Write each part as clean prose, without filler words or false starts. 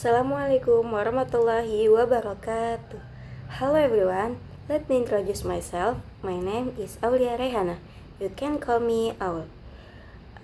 Assalamualaikum warahmatullahi wabarakatuh. Hello everyone, let me introduce myself. My name is Aulia Rehana. You can call me Aul.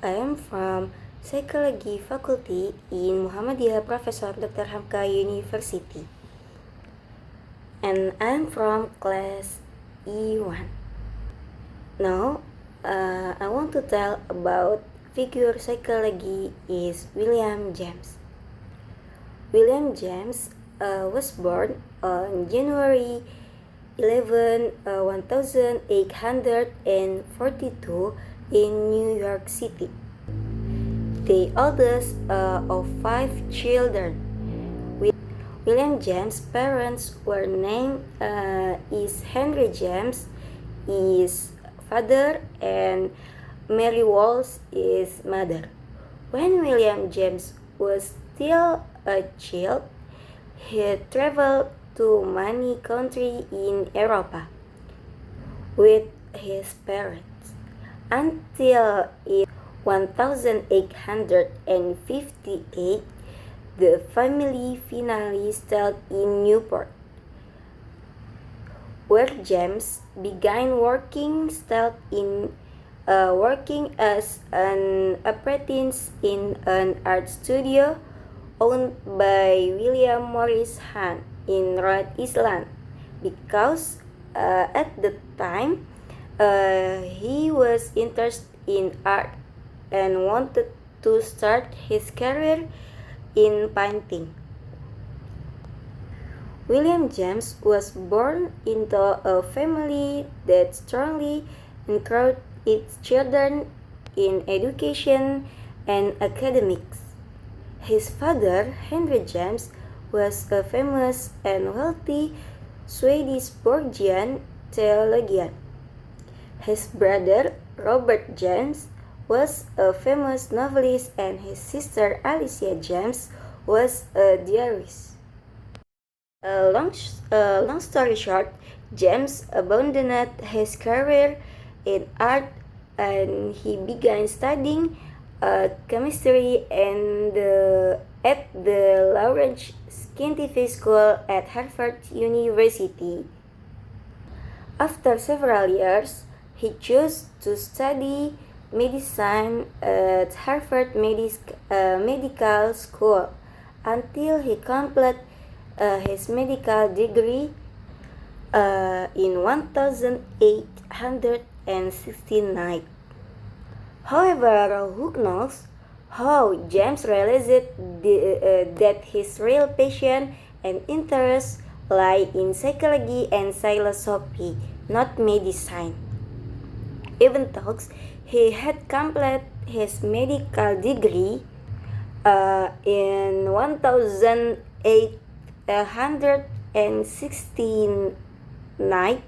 I am from Psychology Faculty in Muhammadiyah Professor Dr. Hamka University. And I'm from class E1. Now, I want to tell about figure psychology is William James. William James was born on January 11, 1842 in New York City, the oldest of 5 children. William James' parents were named is Henry James, his father, and Mary Walsh, his mother. When William James was still a child, he traveled to many countries in Europe with his parents until in 1858 the family finally settled in Newport, where James began working as an apprentice in an art studio owned by William Morris Hunt in Rhode Island, because at the time he was interested in art and wanted to start his career in painting. William James was born into a family that strongly encouraged its children in education and academics. His father, Henry James, was a famous and wealthy Swedenborgian theologian. His brother, Robert James, was a famous novelist, and his sister, Alicia James, was a diarist. Long story short, James abandoned his career in art and he began studying chemistry at the Lawrence Scientific School at Harvard University. After several years, he chose to study medicine at Harvard Medical School until he completed his medical degree in 1869. However, who knows how James realized that his real passion and interest lie in psychology and philosophy, not medicine. Even though he had completed his medical degree in 1869,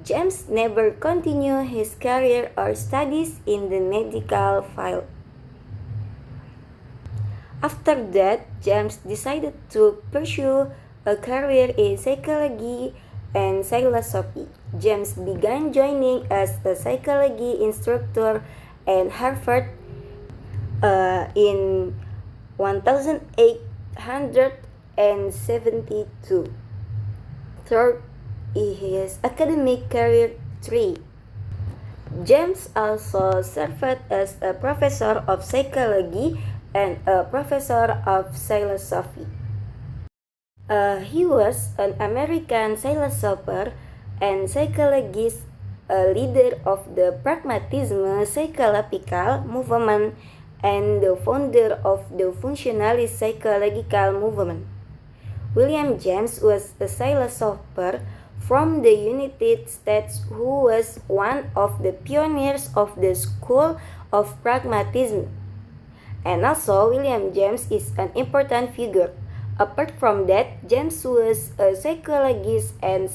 James never continued his career or studies in the medical field. After that, James decided to pursue a career in psychology and philosophy. James began joining as a psychology instructor at Harvard in 1872. Third, his academic career tree. James also served as a professor of psychology and a professor of philosophy. He was an American philosopher and psychologist, a leader of the pragmatism psychological movement, and the founder of the functionalist psychological movement. William James was a philosopher from the United States who was one of the pioneers of the School of Pragmatism. And also, William James is an important figure. Apart from that, James was a psychologist and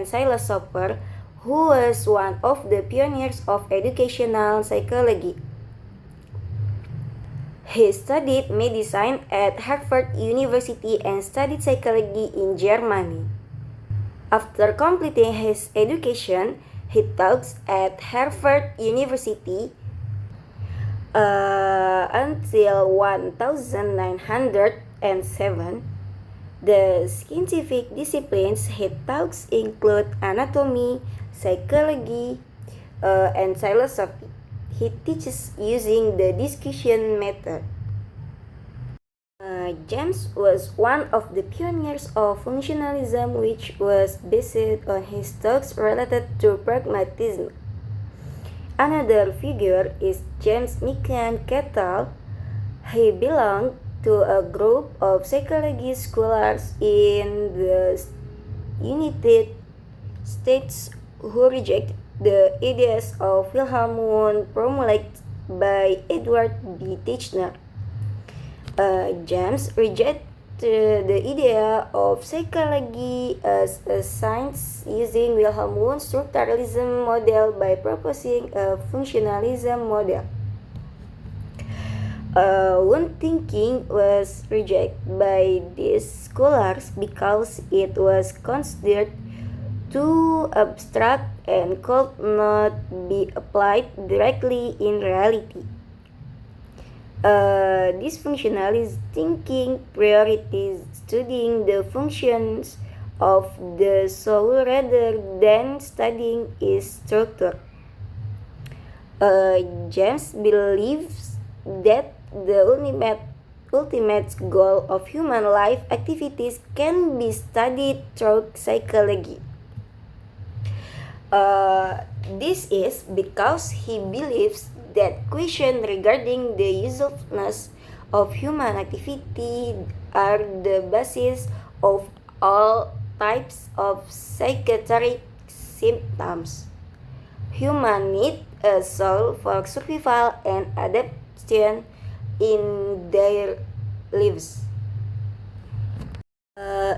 philosopher who was one of the pioneers of educational psychology. He studied medicine at Harvard University and studied psychology in Germany. After completing his education, he taught at Harvard University until 1907. The scientific disciplines he taught include anatomy, psychology, and philosophy. He teaches using the discussion method. James was one of the pioneers of functionalism, which was based on his thoughts related to pragmatism. Another figure is James McCann Kettle. He belonged to a group of psychology scholars in the United States who reject the ideas of Wilhelm Wundt promulgated by Edward B. Teichner. James rejected the idea of psychology as a science using Wilhelm Wundt's structuralism model by proposing a functionalism model. Wundt thinking was rejected by these scholars because it was considered too abstract and could not be applied directly in reality. This functionalist thinking prioritizes studying the functions of the soul rather than studying its structure. James believes that the ultimate goal of human life activities can be studied through psychology. This is because he believes that questions regarding the usefulness of human activity are the basis of all types of psychiatric symptoms. Humans need a soul for survival and adaptation in their lives.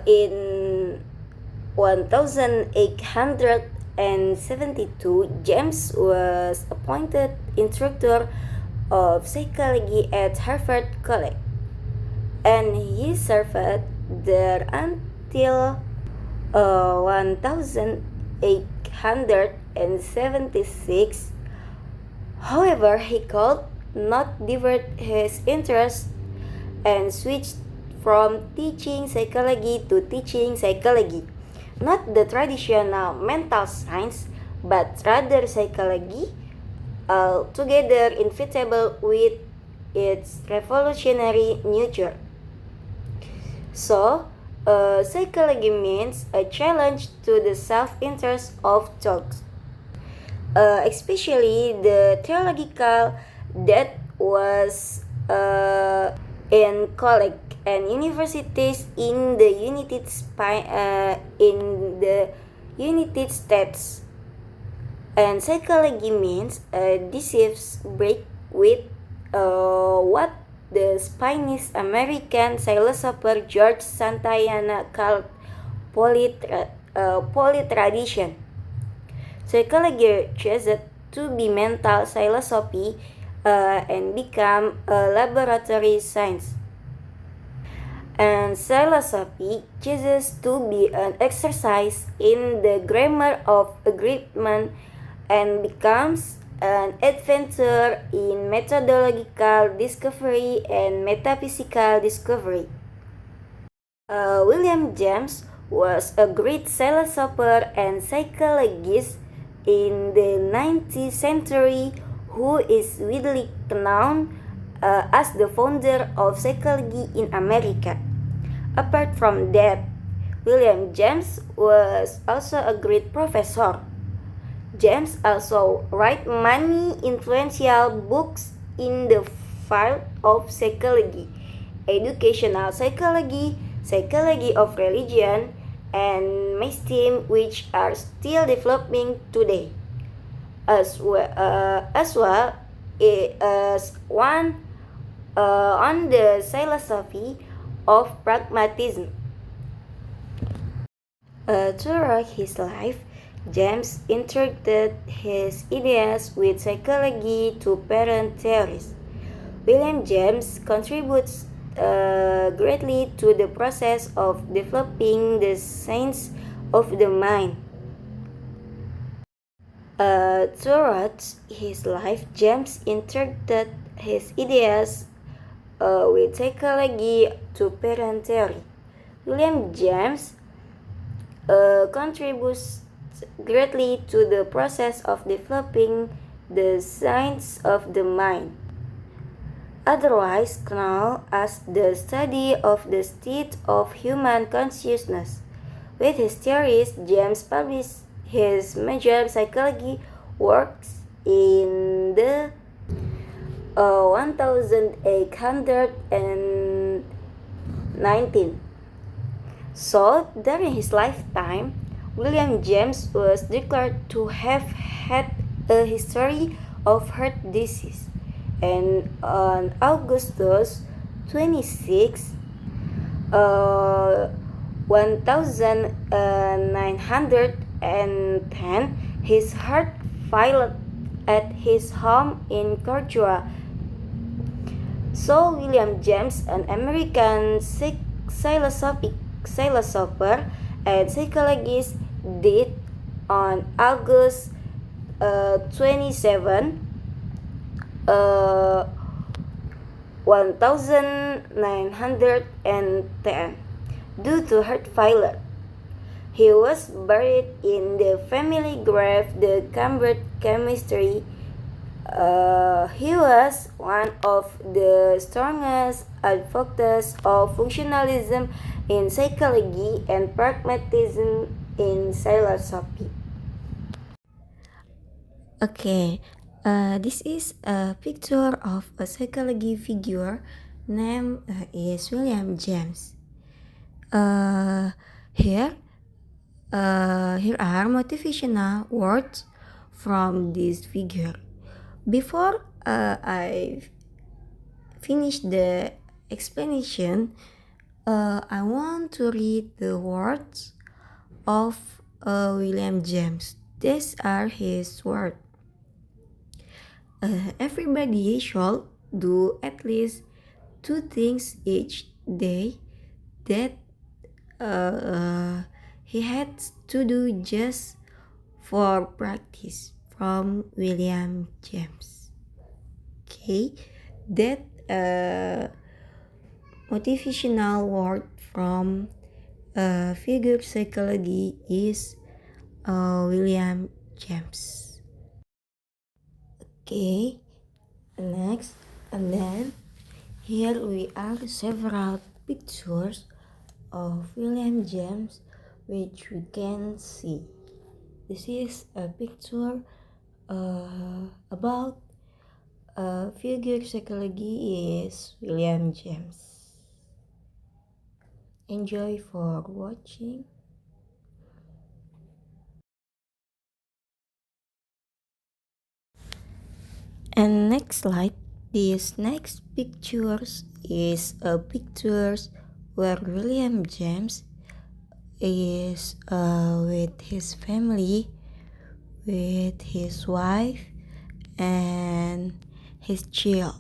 In 1872, James was appointed instructor of psychology at Harvard College, and he served there until 1876. However, he could not divert his interest and switched from teaching psychology to teaching psychology, not the traditional mental science, but rather psychology, altogether inevitable with its revolutionary nature. So, psychology means a challenge to the self-interest of thoughts, especially the theological that was in college and universities in the United States. And psychology means deceives break with what the Spanish American philosopher George Santayana called polytradition. Psychology chooses to be mental philosophy and become a laboratory science. And philosophy chooses to be an exercise in the grammar of agreement and becomes an adventure in methodological discovery and metaphysical discovery. William James was a great philosopher and psychologist in the 19th century who is widely known as the founder of psychology in America. Apart from that, William James was also a great professor. James also wrote many influential books in the field of psychology, educational psychology, psychology of religion, and medicine, which are still developing today, as well as one on the philosophy of pragmatism. Throughout his life, James integrated his ideas with psychology to parent theories. William James contributes greatly to the process of developing the science of the mind. Throughout his life, James integrated his ideas with psychology to parent theory. William James contributes greatly to the process of developing the science of the mind, otherwise known as the study of the state of human consciousness. With his theories, James published his major psychology works in the 1819. So, during his lifetime, William James was declared to have had a history of heart disease. And on August 26, 1910, his heart failed at his home in Cordua. So William James, an American philosopher and psychologist, died on August 27, 1910 due to heart failure. He was buried in the family grave, the Cambridge Chemistry. He was one of the strongest advocates of functionalism in psychology and pragmatism in philosophy. Okay, this is a picture of a psychology figure named is William James. Here are motivational words from this figure. Before I finish the explanation, I want to read the words of William James. These are his words. Everybody should do at least 2 things each day that he had to do just for practice. From William James. Okay, that motivational word from figure psychology is William James. Okay, next, and then here we are several pictures of William James which we can see. This is a picture about figure psychology is William James. Enjoy for watching. And next slide, this next pictures is a pictures where William James is with his family, with his wife and his child.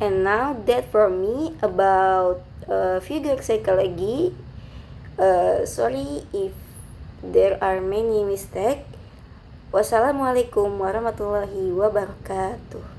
And now that for me about figure psychology. Sorry if there are many mistakes. Wassalamualaikum warahmatullahi wabarakatuh.